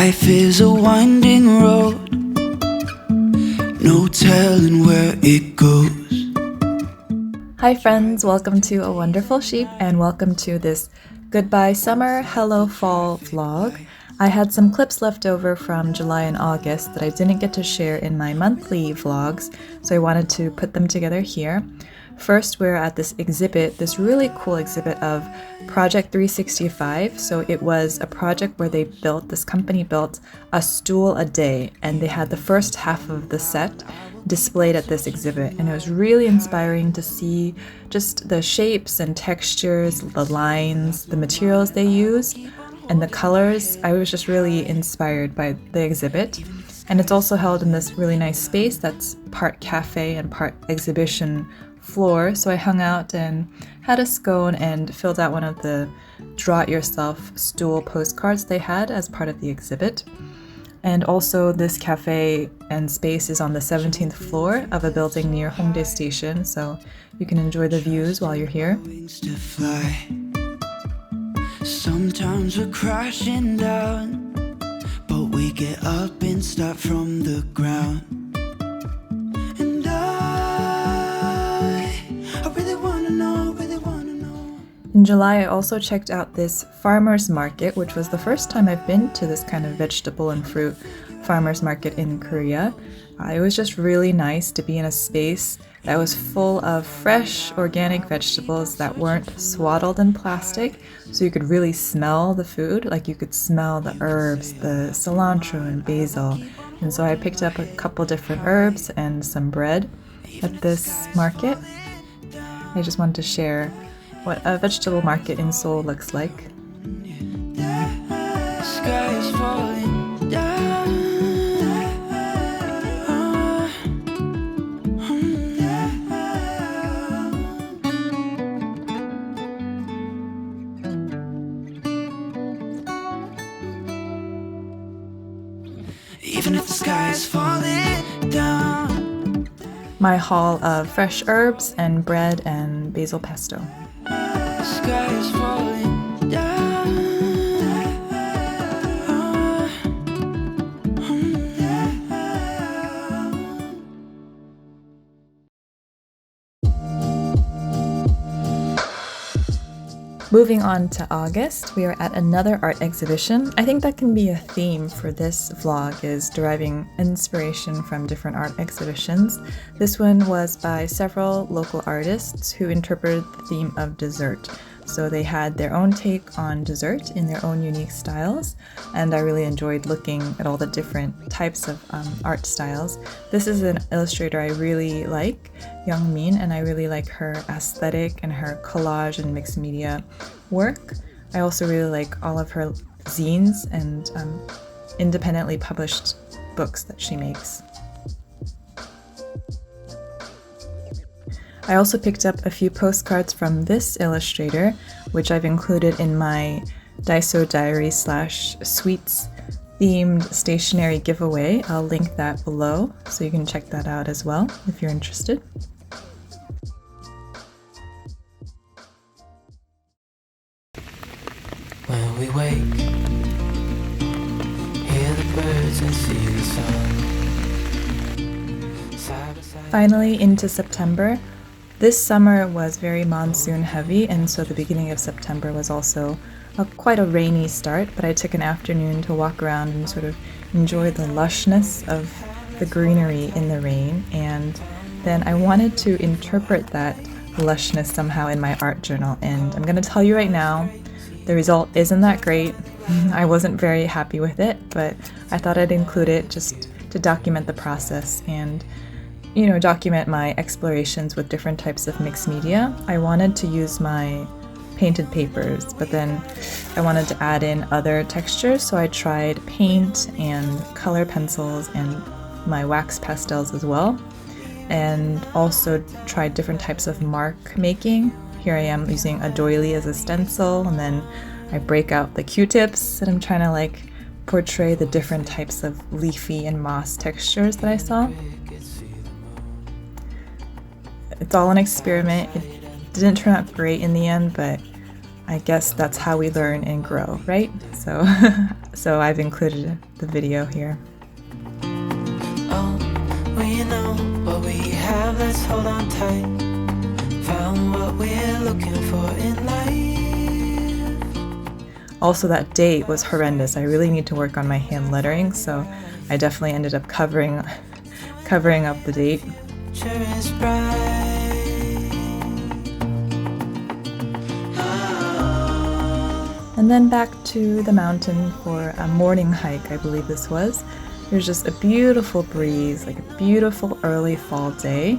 Life is a winding road, no telling where it goes. Hi friends, welcome to A Wonderful Sheep and welcome to this Goodbye Summer, Hello Fall vlog. I had some clips left over from July and August that I didn't get to share in my monthly vlogs, so I wanted to put them together here. First, we're at this exhibit, this really cool exhibit of Project 365. So it was a project where this company built a stool a day, and they had the first half of the set displayed at this exhibit. And it was really inspiring to see just the shapes and textures, the lines, the materials they used, and the colors. I was just really inspired by the exhibit. And it's also held in this really nice space that's part cafe and part exhibition floor. So I hung out and had a scone and filled out one of the draw-it-yourself stool postcards they had as part of the exhibit. And also this cafe and space is on the 17th floor of a building near Hongdae Station, so you can enjoy the views while you're here. Wings to fly. Sometimes we're crashing down, but we get up and start from the ground. And I really wanna know. In July, I also checked out this farmer's market, which was the first time I've been to this kind of vegetable and fruit farmer's market in Korea. It was just really nice to be in a space that was full of fresh organic vegetables that weren't swaddled in plastic, so you could really smell the food. Like you could smell the herbs, the cilantro and basil. And so I picked up a couple different herbs and some bread at this market. I just wanted to share what a vegetable market in Seoul looks like. The sky is falling down. Even if the sky is falling down. My haul of fresh herbs and bread and basil pesto. The sky is falling down. Moving on to August, we are at another art exhibition. I think that can be a theme for this vlog, is deriving inspiration from different art exhibitions. This one was by several local artists who interpreted the theme of dessert. So they had their own take on dessert in their own unique styles, and I really enjoyed looking at all the different types of art styles. This is an illustrator I really like, Young Min, and I really like her aesthetic and her collage and mixed media work. I also really like all of her zines and independently published books that she makes. I also picked up a few postcards from this illustrator, which I've included in my Daiso diary / sweets themed stationery giveaway. I'll link that below, so you can check that out as well if you're interested. When we wake, hear the birds and see the sun. Finally, into September. This summer was very monsoon heavy, and so the beginning of September was also quite a rainy start, but I took an afternoon to walk around and sort of enjoy the lushness of the greenery in the rain, and then I wanted to interpret that lushness somehow in my art journal, and I'm going to tell you right now, the result isn't that great. I wasn't very happy with it, but I thought I'd include it just to document the process and document my explorations with different types of mixed media. I wanted to use my painted papers, but then I wanted to add in other textures, so I tried paint and color pencils and my wax pastels as well, and also tried different types of mark making. Here I am using a doily as a stencil, and then I break out the Q-tips, and I'm trying to portray the different types of leafy and moss textures that I saw. It's all an experiment. It didn't turn out great in the end, but I guess that's how we learn and grow, right? So so I've included the video here. Oh, we know what we have, let's hold on tight. Found what we're looking for in life. Also, that date was horrendous. I really need to work on my hand lettering, so I definitely ended up covering up the date. Sure is bright. And then back to the mountain for a morning hike, I believe this was. There's just a beautiful breeze, like a beautiful early fall day.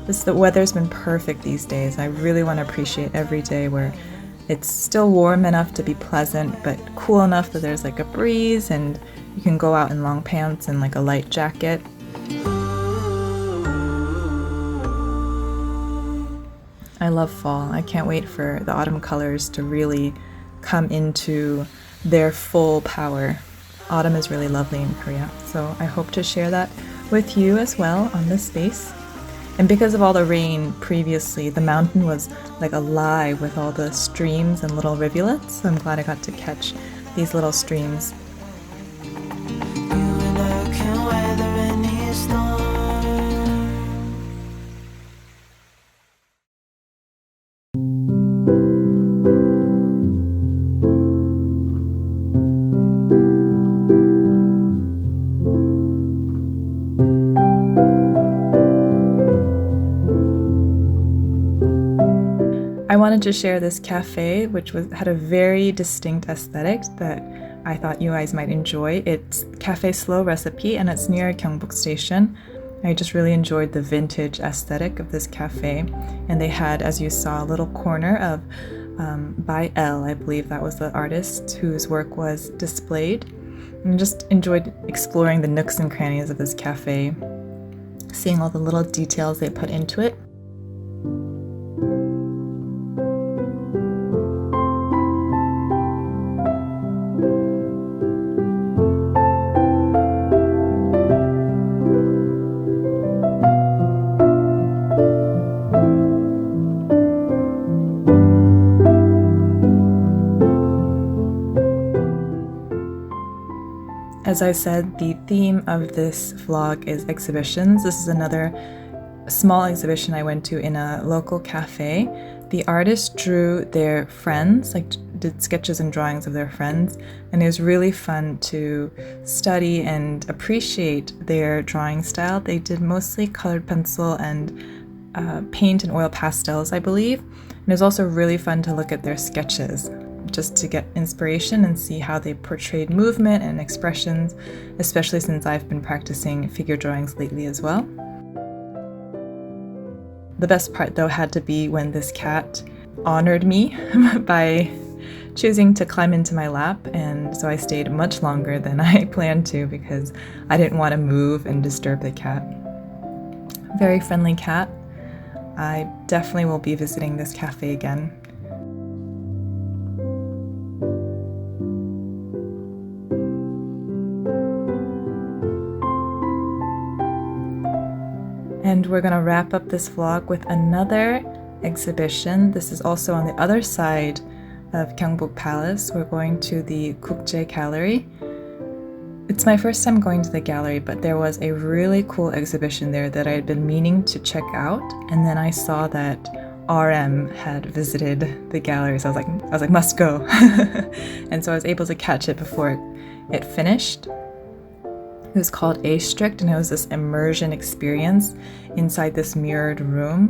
The weather's been perfect these days. I really want to appreciate every day where it's still warm enough to be pleasant, but cool enough that there's like a breeze and you can go out in long pants and like a light jacket. I love fall. I can't wait for the autumn colors to really come into their full power. Autumn is really lovely in Korea, so I hope to share that with you as well on this space. And because of all the rain previously, the mountain was like alive with all the streams and little rivulets, so I'm glad I got to catch these little streams. You and I can weather any storm. I wanted to share this cafe, which had a very distinct aesthetic that I thought you guys might enjoy. It's Cafe Slow Recipe, and it's near Gyeongbuk Station. I just really enjoyed the vintage aesthetic of this cafe, and they had, as you saw, a little corner of by L, I believe that was the artist whose work was displayed. And just enjoyed exploring the nooks and crannies of this cafe, seeing all the little details they put into it. As I said, the theme of this vlog is exhibitions. This is another small exhibition I went to in a local cafe. The artist drew their friends, like did sketches and drawings of their friends, and it was really fun to study and appreciate their drawing style. They did mostly colored pencil and paint and oil pastels, I believe. And it was also really fun to look at their sketches, just to get inspiration and see how they portrayed movement and expressions, especially since I've been practicing figure drawings lately as well. The best part though had to be when this cat honored me by choosing to climb into my lap, and so I stayed much longer than I planned to because I didn't want to move and disturb the cat. Very friendly cat. I definitely will be visiting this cafe again. And we're gonna wrap up this vlog with another exhibition. This is also on the other side of Gyeongbuk Palace. We're going to the Gukjae Gallery. It's my first time going to the gallery, but there was a really cool exhibition there that I had been meaning to check out, and then I saw that RM had visited the gallery, so I was like, must go. And so I was able to catch it before it finished. It was called A Strict, and it was this immersion experience inside this mirrored room.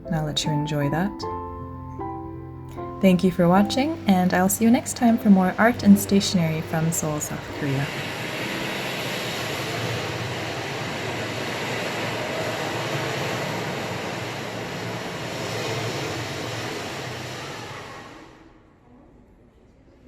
And I'll let you enjoy that. Thank you for watching, and I'll see you next time for more art and stationery from Seoul, South Korea.